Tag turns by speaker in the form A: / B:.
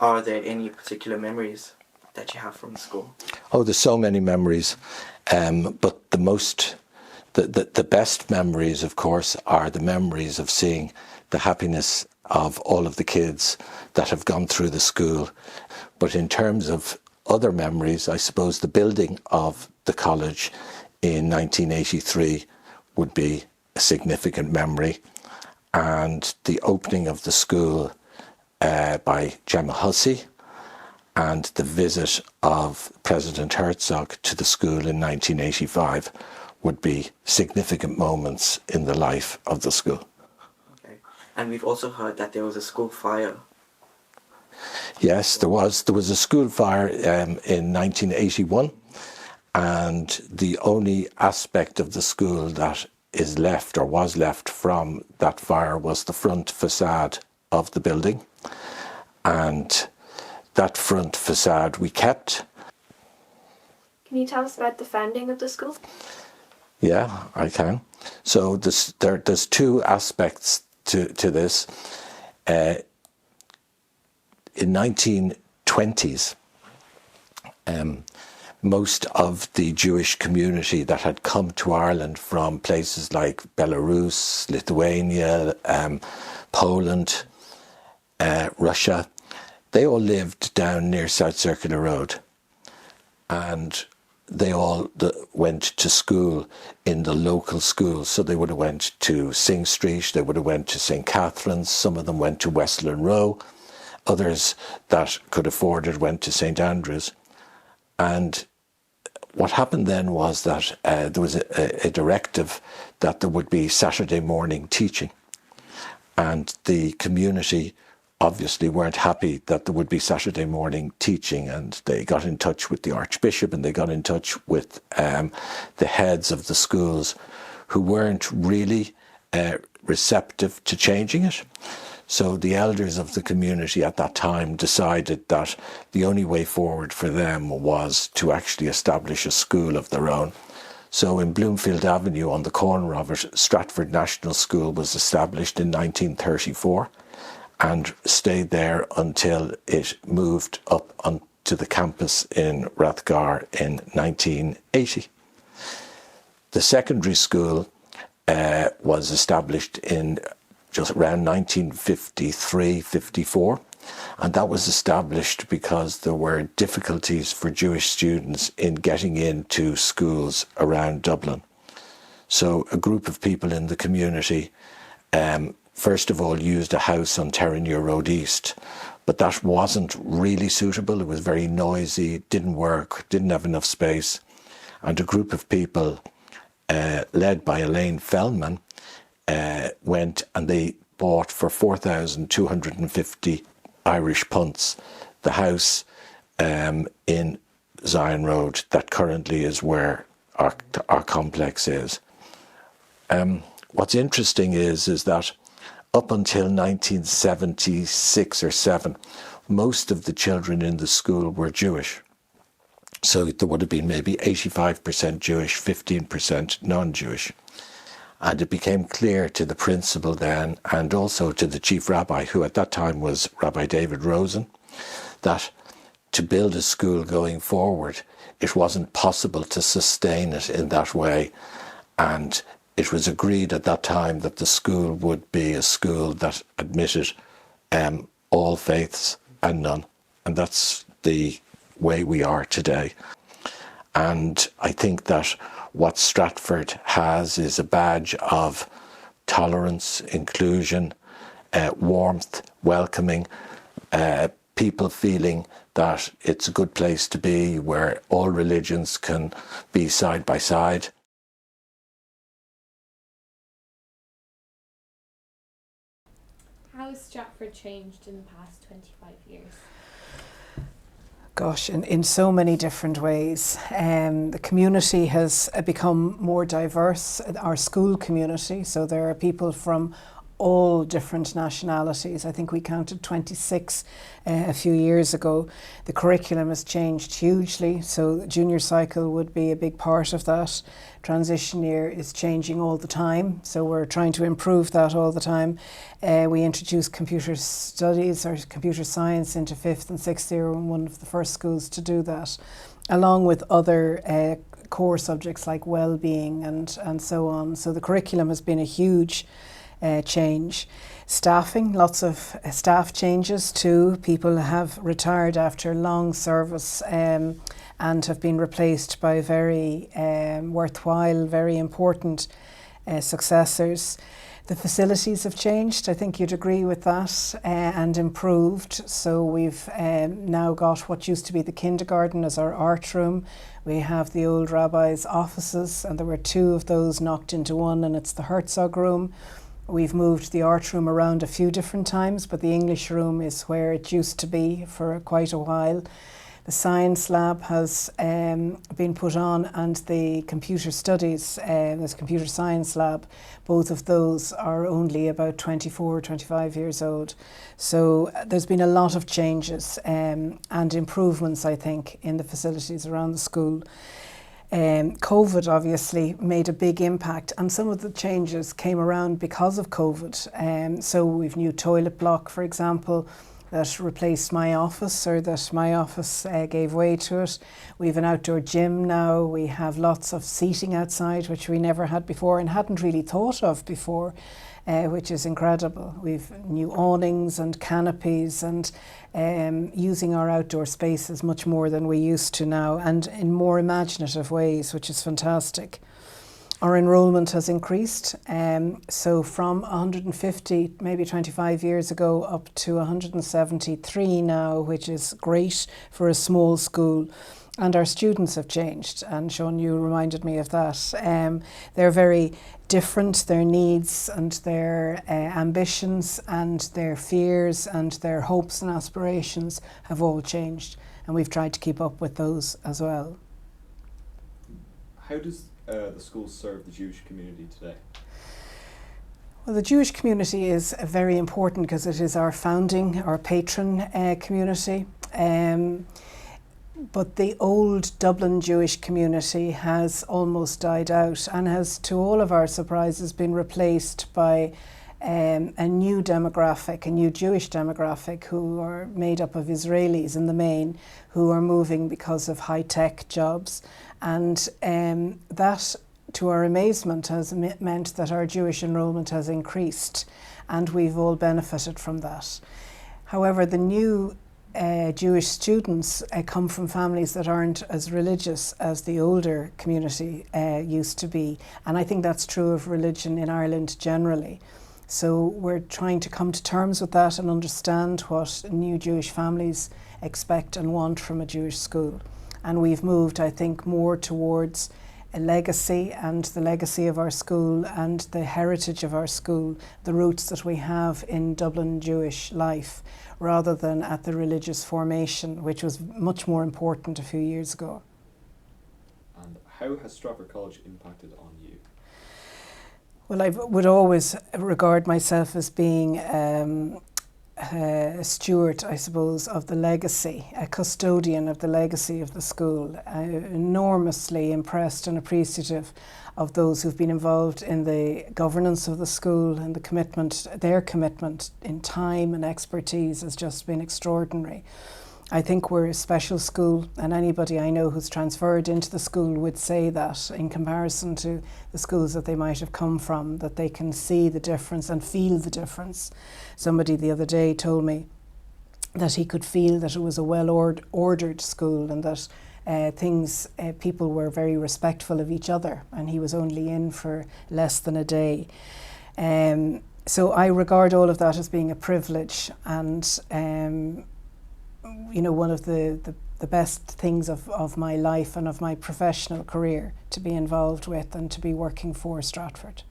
A: are there any particular memories that you have from school?
B: Oh, there's so many memories, but the best memories, of course, are the memories of seeing the happiness of all of the kids that have gone through the school. But in terms of other memories, I suppose the building of the college in 1983 would be a significant memory, and the opening of the school by Gemma Hussey, and the visit of President Herzog to the school in 1985 would be significant moments in the life of the school.
A: Okay. And we've also heard that there was a school fire.
B: Yes, there was. There was a school fire in 1981, and the only aspect of the school that is left or was left from that fire was the front facade of the building. And that front facade we kept.
C: Can you tell us about the founding of the school?
B: Yeah, I can. So there's two aspects to this. In 1920s, most of the Jewish community that had come to Ireland from places like Belarus, Lithuania, Poland, Russia, they all lived down near South Circular Road, and they all went to school in the local schools. So they would have went to Sing Street, they would have went to St. Catherine's, some of them went to Westland Row, others that could afford it went to St. Andrews. And what happened then was that there was a directive that there would be Saturday morning teaching, and the community obviously weren't happy that there would be Saturday morning teaching, and they got in touch with the Archbishop and they got in touch with the heads of the schools, who weren't really receptive to changing it. So the elders of the community at that time decided that the only way forward for them was to actually establish a school of their own. So in Bloomfield Avenue, on the corner of it, Stratford National School was established in 1934. And stayed there until it moved up onto the campus in Rathgar in 1980. The secondary school was established in just around 1953-54, and that was established because there were difficulties for Jewish students in getting into schools around Dublin. So a group of people in the community first of all used a house on Terenure Road East, but that wasn't really suitable. It was very noisy, didn't work, didn't have enough space. And a group of people led by Elaine Fellman went and they bought for 4,250 Irish punts the house in Zion Road that currently is where our complex is. What's interesting is that up until 1976 or 7, most of the children in the school were Jewish. So there would have been maybe 85% Jewish, 15% non-Jewish. And it became clear to the principal then, and also to the chief rabbi, who at that time was Rabbi David Rosen, that to build a school going forward, it wasn't possible to sustain it in that way. And it was agreed at that time that the school would be a school that admitted all faiths and none. And that's the way we are today. And I think that what Stratford has is a badge of tolerance, inclusion, warmth, welcoming, people feeling that it's a good place to be, where all religions can be side by side.
D: How has Stratford changed in the past 25 years?
E: Gosh, in so many different ways. The community has become more diverse, our school community, so there are people from all different nationalities. I think we counted 26 a few years ago. The curriculum has changed hugely, so the junior cycle would be a big part of that. Transition year is changing all the time, so we're trying to improve that all the time. We introduced computer studies or computer science into 5th and 6th year, and one of the first schools to do that, along with other core subjects like well-being and so on. So the curriculum has been a huge change. Staffing, lots of staff changes too. People have retired after long service and have been replaced by very worthwhile, very important successors. The facilities have changed, I think you'd agree with that, and improved. So we've now got what used to be the kindergarten as our art room. We have the old rabbi's offices, and there were 2 of those knocked into one, and it's the Herzog room. We've moved the art room around a few different times, but the English room is where it used to be for quite a while. The science lab has been put on, and the computer studies, there's a computer science lab. Both of those are only about 24, 25 years old. So there's been a lot of changes and improvements, I think, in the facilities around the school. COVID obviously made a big impact, and some of the changes came around because of COVID. So we've new toilet block, for example, that replaced my office, or that my office gave way to it. We have an outdoor gym now. We have lots of seating outside, which we never had before and hadn't really thought of before, which is incredible. We've new awnings and canopies, and using our outdoor spaces much more than we used to now, and in more imaginative ways, which is fantastic. Our enrolment has increased, so from 150, maybe 25 years ago, up to 173 now, which is great for a small school. And our students have changed, and Sean, you reminded me of that. They're very different, their needs and their ambitions and their fears and their hopes and aspirations have all changed, and we've tried to keep up with those as well.
F: How does the school serve the Jewish community today?
E: Well, the Jewish community is very important because it is our founding, our patron community. But the old Dublin Jewish community has almost died out, and has, to all of our surprises, been replaced by a new demographic, a new Jewish demographic, who are made up of Israelis in the main, who are moving because of high-tech jobs. And that, to our amazement, has meant that our Jewish enrolment has increased, and we've all benefited from that. However, the new Jewish students come from families that aren't as religious as the older community used to be, and I think that's true of religion in Ireland generally. So we're trying to come to terms with that and understand what new Jewish families expect and want from a Jewish school. And we've moved, I think, more towards a legacy, and the legacy of our school and the heritage of our school, the roots that we have in Dublin Jewish life, rather than at the religious formation, which was much more important a few years ago.
F: And how has Stratford College impacted on you?
E: Well, I would always regard myself as being a steward, I suppose, of the legacy, a custodian of the legacy of the school. Enormously impressed and appreciative of those who've been involved in the governance of the school, and the commitment, their commitment in time and expertise has just been extraordinary. I think we're a special school, and anybody I know who's transferred into the school would say that, in comparison to the schools that they might have come from, that they can see the difference and feel the difference. Somebody the other day told me that he could feel that it was a well-ordered school, and that people were very respectful of each other, and he was only in for less than a day. So I regard all of that as being a privilege, and you know, one of the best things of my life and of my professional career, to be involved with and to be working for Stratford.